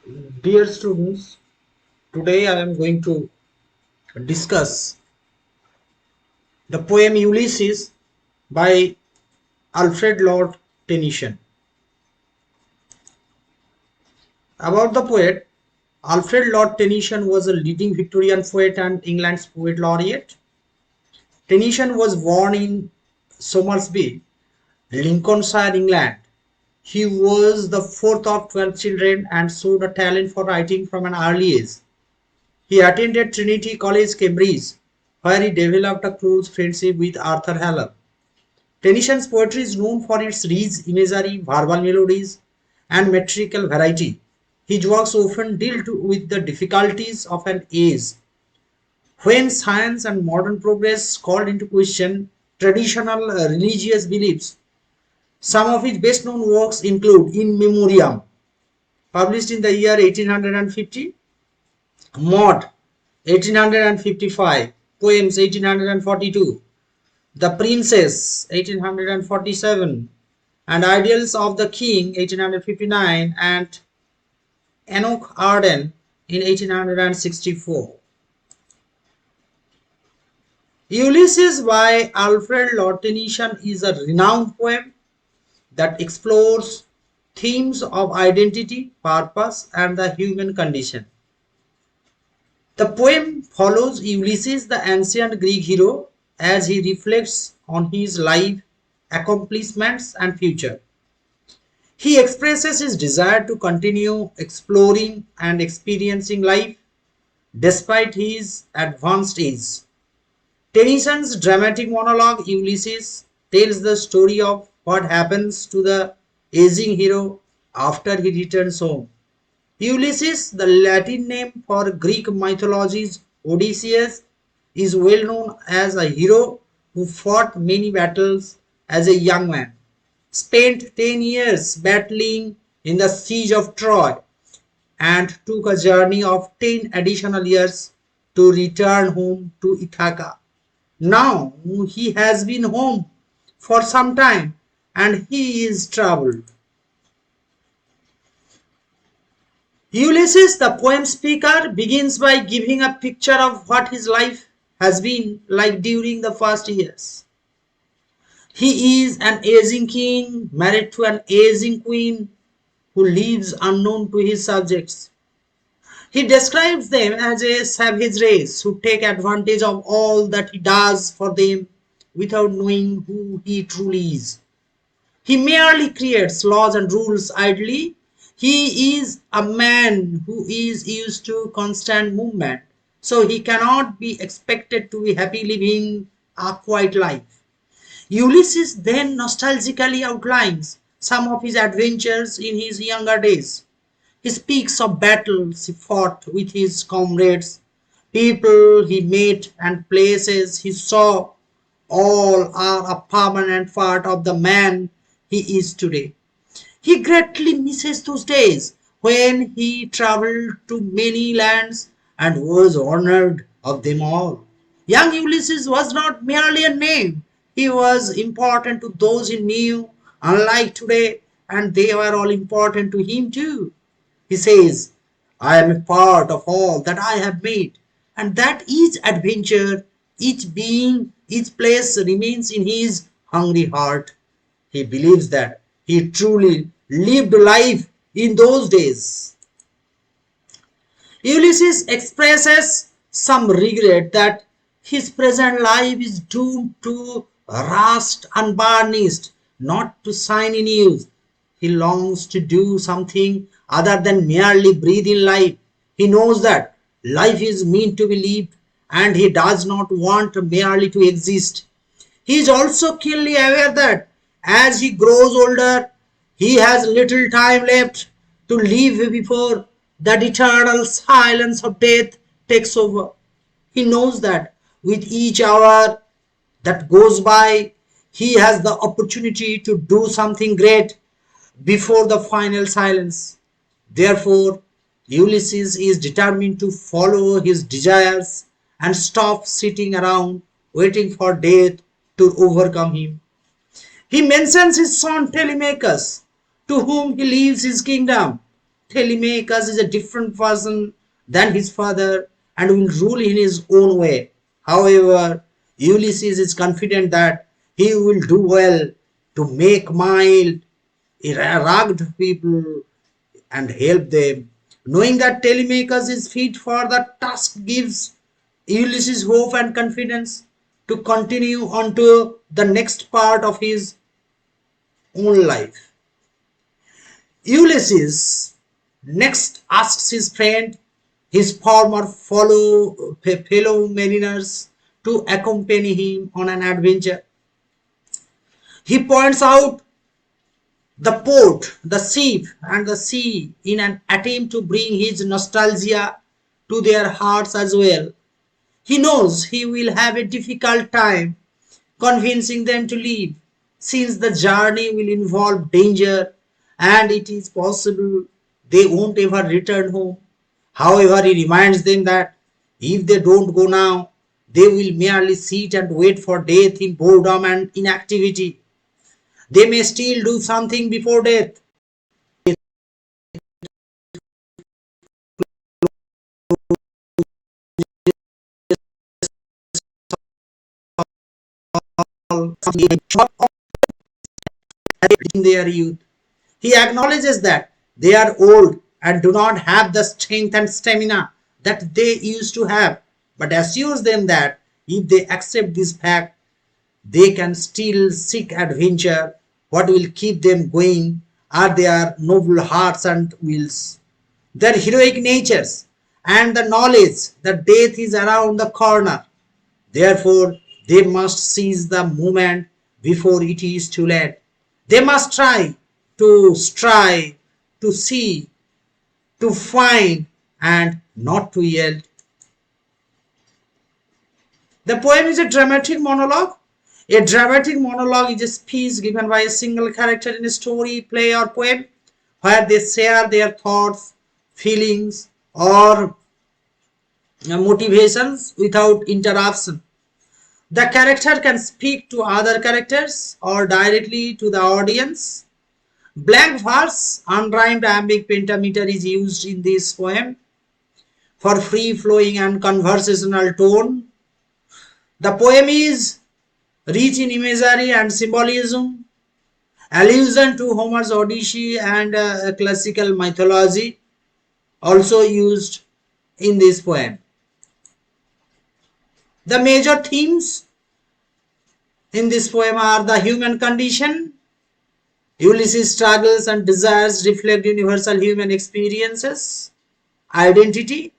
Dear students, today I am going to discuss the poem Ulysses by Alfred Lord Tennyson. About the poet, Alfred Lord Tennyson was a leading Victorian poet and England's poet laureate. Tennyson was born in Somersby, Lincolnshire, England. He was the fourth of 12 children and showed a talent for writing from an early age. He attended Trinity College, Cambridge, where he developed a close friendship with Arthur Hallam. Tennyson's poetry is known for its rich imagery, verbal melodies, and metrical variety. His works often deal with the difficulties of an age when science and modern progress called into question traditional religious beliefs. Some of his best known works include In Memoriam, published in the year 1850, Maud 1855, Poems 1842, The Princess 1847, and Ideals of the King 1859, and Enoch Arden in 1864. Ulysses by Alfred Lord Tennyson is a renowned poem that explores themes of identity, purpose, and the human condition. The poem follows Ulysses, the ancient Greek hero, as he reflects on his life, accomplishments, and future. He expresses his desire to continue exploring and experiencing life despite his advanced age. Tennyson's dramatic monologue Ulysses tells the story of what happens to the aging hero after he returns home. Ulysses, the Latin name for Greek mythology's Odysseus, is well known as a hero who fought many battles as a young man, spent 10 years battling in the siege of Troy, and took a journey of 10 additional years to return home to Ithaca. Now he has been home for some time and he is troubled. Ulysses, the poem speaker, begins by giving a picture of what his life has been like during the first years. He is an aging king married to an aging queen who lives unknown to his subjects. He describes them as a savage race who take advantage of all that he does for them without knowing who he truly is. He merely creates laws and rules idly. He is a man who is used to constant movement, so he cannot be expected to be happy living a quiet life. Ulysses then nostalgically outlines some of his adventures in his younger days. He speaks of battles he fought with his comrades, people he met, and places he saw. All are a permanent part of the man he is today. He greatly misses those days when he traveled to many lands and was honored of them all. Young Ulysses was not merely a name, he was important to those he knew, unlike today, and they were all important to him too. He says, I am a part of all that I have made, and that each adventure, each being, each place remains in his hungry heart. He believes that he truly lived life in those days. Ulysses expresses some regret that his present life is doomed to rust unvarnished, not to shine in use. He longs to do something other than merely breathe in life. He knows that life is meant to be lived and he does not want merely to exist. He is also keenly aware that as he grows older, he has little time left to live before that eternal silence of death takes over. He knows that with each hour that goes by, he has the opportunity to do something great before the final silence. Therefore, Ulysses is determined to follow his desires and stop sitting around waiting for death to overcome him. He mentions his son Telemachus, to whom he leaves his kingdom. Telemachus is a different person than his father and will rule in his own way. However, Ulysses is confident that he will do well to make mild, rugged people and help them. Knowing that Telemachus is fit for the task gives Ulysses hope and confidence to continue on to the next part of his own life. Ulysses next asks his friend, his former fellow mariners, to accompany him on an adventure. He points out the port, the ship, and the sea in an attempt to bring his nostalgia to their hearts as well. He knows he will have a difficult time convincing them to leave, since the journey will involve danger and it is possible they won't ever return home. However, he reminds them that if they don't go now, they will merely sit and wait for death in boredom and inactivity. They may still do something before death. In their youth. He acknowledges that they are old and do not have the strength and stamina that they used to have, but assures them that if they accept this fact, they can still seek adventure. What will keep them going are their noble hearts and wills, their heroic natures, and the knowledge that death is around the corner. Therefore, they must seize the moment before it is too late. They must try to strive, to see, to find, and not to yield. The poem is a dramatic monologue. A dramatic monologue is a speech given by a single character in a story, play, or poem where they share their thoughts, feelings, or motivations without interruption. The character can speak to other characters or directly to the audience. Blank verse, unrhymed iambic pentameter is used in this poem for free flowing and conversational tone. The poem is rich in imagery and symbolism, allusion to Homer's Odyssey and classical mythology also used in this poem. The major themes in this poem are the human condition. Ulysses' struggles and desires reflect universal human experiences. Identity.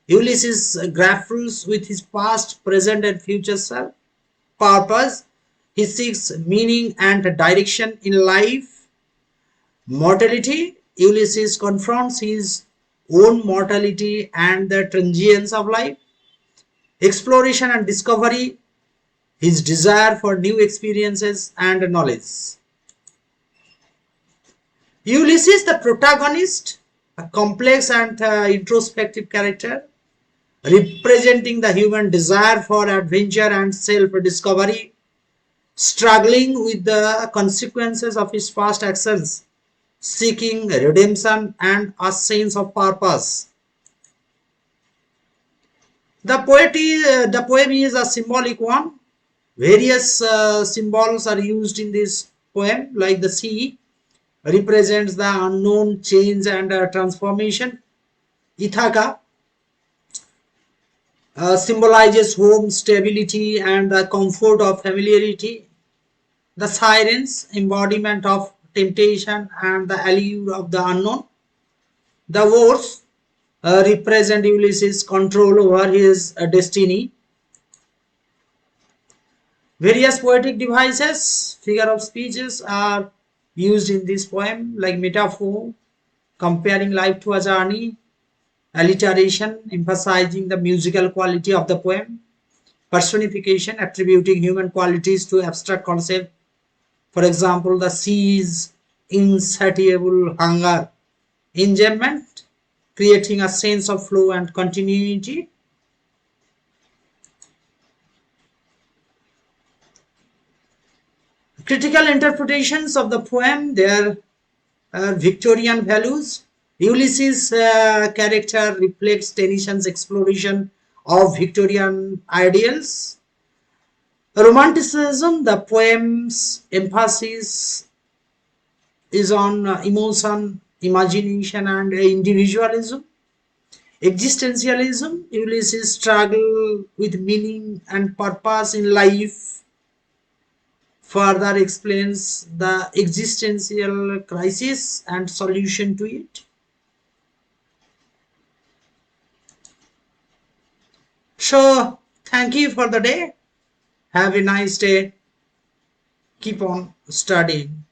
Ulysses grapples with his past, present, and future self. Purpose. He seeks meaning and direction in life. Mortality. Ulysses confronts his own mortality and the transience of life. Exploration and discovery. His desire for new experiences and knowledge. Ulysses, the protagonist, a complex and introspective character, representing the human desire for adventure and self-discovery, struggling with the consequences of his past actions, seeking redemption and a sense of purpose. The poem is a symbolic one. Various symbols are used in this poem, like the sea represents the unknown, change, and transformation. Ithaca symbolizes home, stability, and the comfort of familiarity. The sirens, embodiment of temptation and the allure of the unknown. The wars represent Ulysses' control over his destiny. Various poetic devices, figure of speeches are used in this poem, like metaphor, comparing life to a journey, alliteration, emphasizing the musical quality of the poem, personification, attributing human qualities to abstract concept. For example, the sea's insatiable hunger, enjoyment, creating a sense of flow and continuity. Critical interpretations of the poem, their Victorian values. Ulysses' character reflects Tennyson's exploration of Victorian ideals. Romanticism, the poem's emphasis is on emotion, imagination, and individualism. Existentialism, Ulysses' struggle with meaning and purpose in life, further explains the existential crisis and solution to it. So, thank you for the day. Have a nice day. Keep on studying.